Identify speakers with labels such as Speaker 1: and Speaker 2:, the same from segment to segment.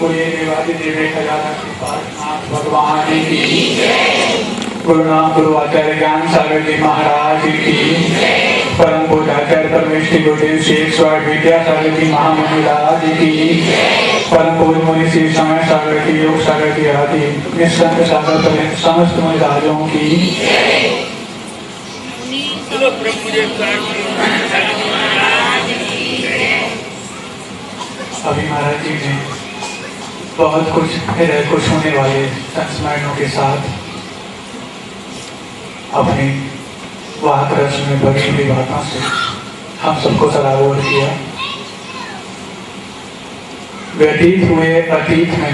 Speaker 1: बोलिए देवादि देवे खजाना कृपानाथ भगवान की, गुरुनाम गुरु आचार्य ज्ञान सागर जी महाराज की, परम पूज्य आचार्य परमेश्वरी गुरुदेव शेख स्वामी विद्यासागर जी महामुनिराज की, परम पूज्य मुनि श्री समय सागर की, योग सागर की आदि निस्संग सागर पर्यंत समस्त मुनिराजों की। अभी महाराज जी ने बहुत कुछ हृदय को छूने वाले संस्मरणों के साथ अपनी वाक रस में भरी हुई बातों से हम सबको सराबोर किया। व्यतीत हुए अतीत में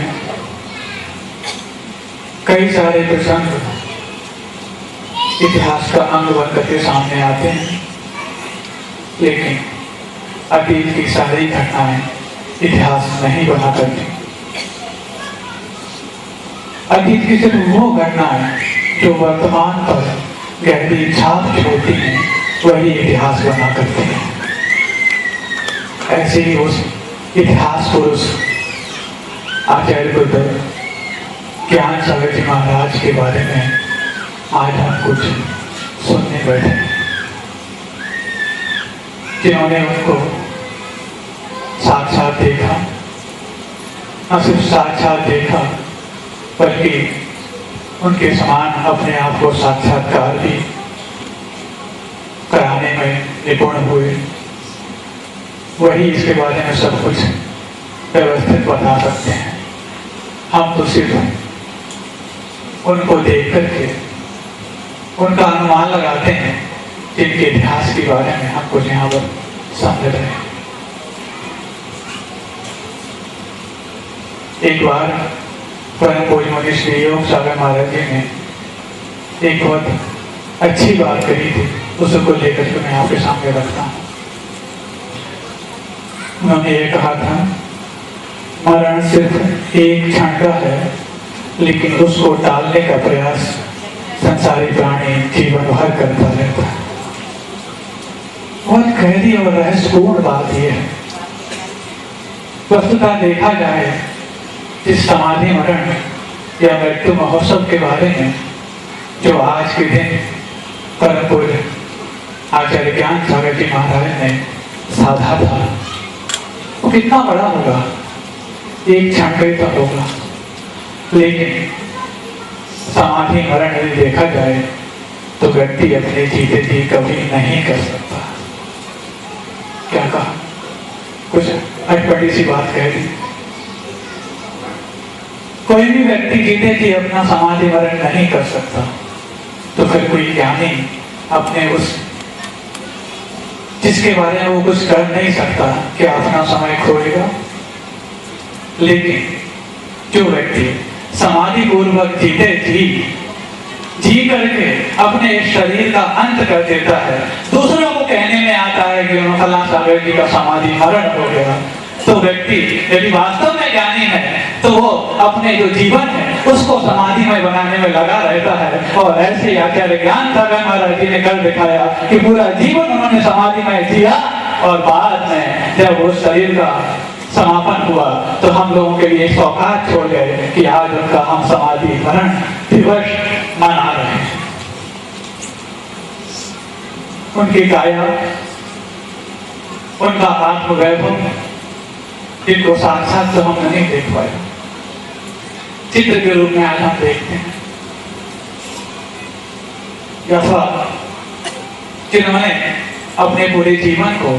Speaker 1: कई सारे प्रसंग इतिहास का अंग बनकर के सामने आते हैं, लेकिन अतीत की सारी घटनाएं इतिहास नहीं बना करती। अतीत की सिर्फ वो घटनाएं जो वर्तमान पर गहरी छाप छोड़ती हैं वही इतिहास बना करती हैं। ऐसे ही उस इतिहास पुरुष आचार्य गुरुदेव ज्ञान सागर जी महाराज के बारे में आज हम कुछ सुनने बैठे, जिन्होंने उनको साक्षात देखा, न सिर्फ साक्षात देखा बल्कि उनके समान अपने आप को साक्षात्कार भी कराने में निपुण हुए, वही इसके बारे में सब कुछ व्यवस्थित बता सकते हैं। हम तो सिर्फ उनको देख करके उनका अनुमान लगाते हैं, जिनके इतिहास के बारे में हम कुछ यहाँ पर समझ रहे हैं। एक बार परम पूज्य मुनि श्री योग सागर महाराज जी ने एक बहुत अच्छी बात कही थी, उसको लेकर के मैं आपके सामने रखता हूँ। उन्होंने ये कहा था, मरण सिर्फ एक क्षण का है, लेकिन उसको टालने का प्रयास संसारी प्राणी जीवन भर करता रहता है। बहुत गहरी और रहस्यपूर्ण बात यह है। वस्तुतः देखा जाए, इस समाधि मरण या मृत्यु महोत्सव के बारे में जो आज के दिन परम पूज्य आचार्य ज्ञान सागर जी महाराज ने साधा था, वो कितना बड़ा होगा, एक क्षण का ही तो होगा। लेकिन समाधि मरण यदि देखा जाए तो व्यक्ति अपने जीते जी कभी नहीं कर सकता। क्या कहा, कुछ अटपटी सी बात कह दी। कोई भी व्यक्ति जीते जी अपना समाधि मरण नहीं कर सकता, तो फिर कोई ज्ञानी अपने उस जिसके बारे में वो कुछ कर नहीं सकता क्या अपना समय खोएगा? लेकिन जो व्यक्ति समाधि पूर्वक जीते जी करके अपने शरीर का अंत कर देता है, दूसरों को कहने में आता है कि फलां सागर जी का समाधि मरण हो गया, तो व्यक्ति यदि वास्तव में ज्ञानी है तो वो अपने जो जीवन है उसको समाधि में बनाने में लगा रहता है। और ऐसे ही आचार्य ज्ञान सागर महाराज जी ने कर दिखाया कि पूरा जीवन उन्होंने समाधि में जिया, और बाद में जब वो शरीर का समापन हुआ तो हम लोगों के लिए सौगात छोड़ गए कि आज उनका हम समाधि मरण दिवस मना रहे हैं। उनकी काया, उनका आत्मवैभव, जिनको साक्षात तो हम नहीं देख पाए, चित्र के रूप में आज हम देखते हैं। यथा जिन्होंने अपने पूरे जीवन को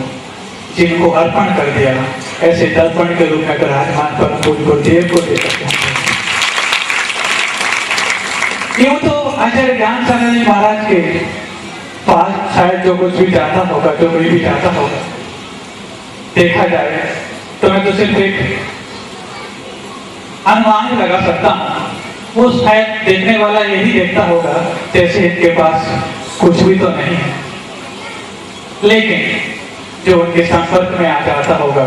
Speaker 1: जिनको अर्पण कर दिया, ऐसे दर्पण के रूप में विराजमान परम पूज्य गुरुदेव को दे सकते हैं। यूं तो आचार्य ज्ञान सागर जी महाराज के पास शायद जो कुछ भी जाता होगा, जो कोई भी जाता होगा, देखा जाए तो मैं तो सिर्फ एक अनुमान लगा सकता हूँ। वो शायद देखने वाला यही देखता होगा जैसे इनके पास कुछ भी तो नहीं है, लेकिन जो उनके संपर्क में आ जाता होगा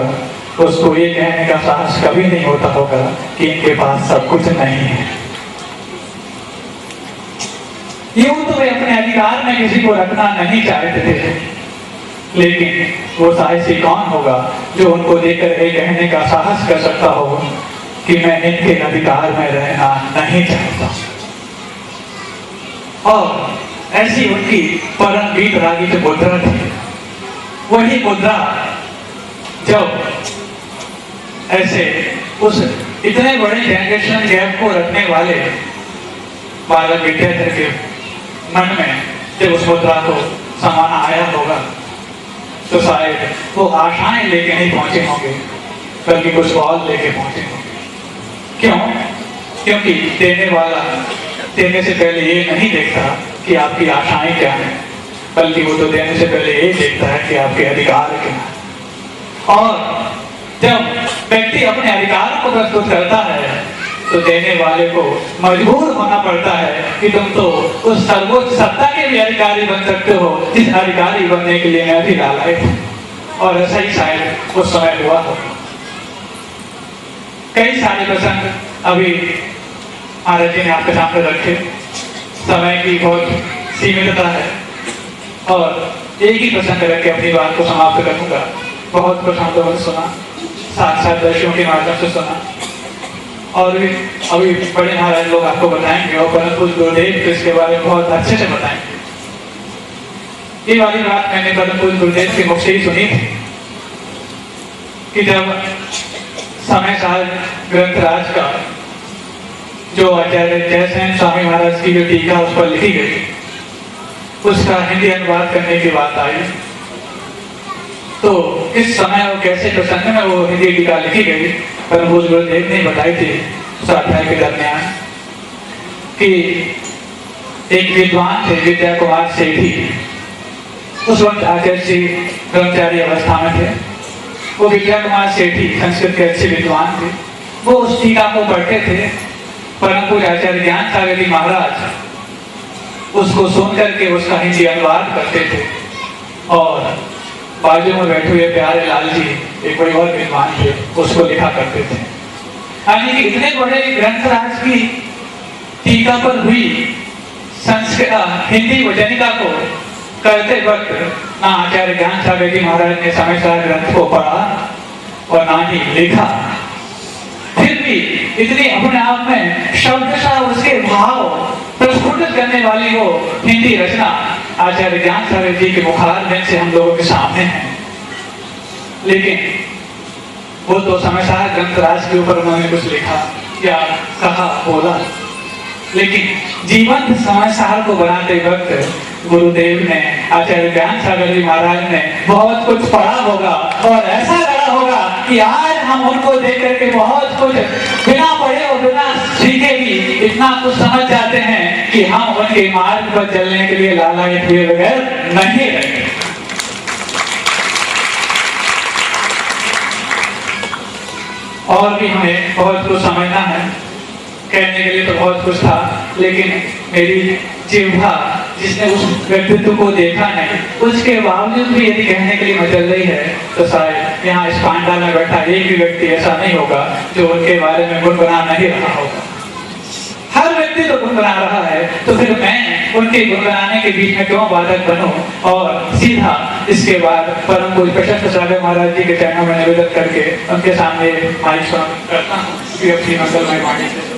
Speaker 1: उसको ये कहने का साहस कभी नहीं होता होगा कि इनके पास सब कुछ नहीं है। यूं तो वे अपने अधिकार में किसी को रखना नहीं चाहते थे, लेकिन वो साहसी कौन होगा जो उनको देकर ये कहने का साहस कर सकता हो कि मैं इनके अधिकार में रहना नहीं चाहता। और ऐसी उनकी परम वीतरागी जो मुद्रा थी, वही मुद्रा जब ऐसे उस इतने बड़े जनरेशन गैप को रखने वाले बालक विद्याधर के मन में जब उस मुद्रा को समाना आया होगा, तो शायद वो आशाएं लेके नहीं पहुंचे होंगे, बल्कि कुछ और लेके पहुंचे होंगे। क्यों? क्योंकि देने वाला देने से पहले ये नहीं देखता कि आपकी आशाएं क्या हैं, बल्कि वो तो देने से पहले ये देखता है कि आपके अधिकार क्या हैं। और जब व्यक्ति अपने अधिकार को प्रस्तुत करता है, तो देने वाले को मजबूर होना पड़ता है कि तुम तो उस सर्वोच्च सत्ता के भी अधिकारी बन सकते हो, जिस अधिकारी बनने के लिए मैं भी लालायित हूं। और ऐसा ही शायद उस समय हुआ हो। कई सारे प्रसंग अभी महाराज जी ने आपके सामने रखे। समय की बहुत सीमितता है और एक ही प्रसंग रख के अपनी बात को समाप्त करूंगा। बहुत प्रसंगों में सुना, साक्षात दर्शियों के माध्यम से सुना, और भी अभी बड़े महाराज लोग आपको बताएंगे और परम पूज्य गुरुदेव तो इसके बारे में बहुत अच्छे से बताएंगे। ये वाली बात मैंने परम पूज्य गुरुदेव के मुख से ही सुनी थी कि जब समय साल ग्रंथराज का जो आचार्य जयसेन स्वामी महाराज की जो टीका उस पर लिखी गई, उसका हिंदी अनुवाद करने की बात आई, तो इस समय और कैसे प्रसंग में वो हिंदी टीका लिखी गई, परम पूज्य गुरुदेव ने बताई थी स्वाध्याय के दरमियान कि एक विद्वान थे विद्या कुमार सेठी। उस वक्त आचार्य जी ब्रह्मचारी अवस्था में थे। वो विद्या कुमार सेठी संस्कृत के अच्छे विद्वान थे। वो उस टीका को पढ़ते थे। परम पूज्य आचार्य ज्ञान सागर जी महाराज उसको सुन करके उसका हिंदी अनुवाद करते थे, और बाजू में बैठे हुए प्यारे लाल जी एक बड़े और विद्वान थे, उसको लिखा करते थे। यानी कि इतने बड़े ग्रंथराज की टीका पर हुई संस्कृत हिंदी वचनिका को करते वक्त ना आचार्य ज्ञान सागर जी महाराज ने समय सार ग्रंथ को पढ़ा और ना ही लिखा। फिर भी इतनी अपने आप में शब्दशः उसके भाव प्रस्फुटित करने वाली वो हिंदी रचना आचार्य ज्ञान सागर जी के मुखारबिंद से हम लोगों के सामने है। लेकिन वो तो समय सार ग्रंथराज के ऊपर उन्होंने कुछ लिखा या कहा बोला, लेकिन जीवन समय सार को बनाते वक्त गुरुदेव ने आचार्य ज्ञान सागर जी महाराज ने बहुत कुछ पढ़ा होगा और ऐसा करा होगा कि आज हम उनको देख करके बहुत कुछ बिना पढ़े और बिना सीखे भी इतना कुछ समझ जाते हैं कि हम उनके मार्ग पर चलने के लिए लालायित हुए बगैर नहीं रहे। और भी हमें बहुत कुछ समझना है, कहने के लिए तो बहुत कुछ था, लेकिन मेरी जिह्वा जिसने उस व्यक्तित्व को देखा नहीं, उसके बावजूद भी यदि कहने के लिए मचल रही है, तो शायद यहाँ इस पांडाल में बैठा एक भी व्यक्ति ऐसा नहीं होगा जो उनके बारे में गुनगुना नहीं रहा होगा। हर व्यक्ति तो गुनगुना रहा है, तो फिर मैं उनके गुनगुनाने के बीच में क्यों बाधक बनूं? और सीधा इसके बाद परम पूज्य प्रशस्त सागर महाराज जी के चरणों में निवेदन करके उनके सामने माइक करता हूँ कि अपनी मंगलमय वाणी से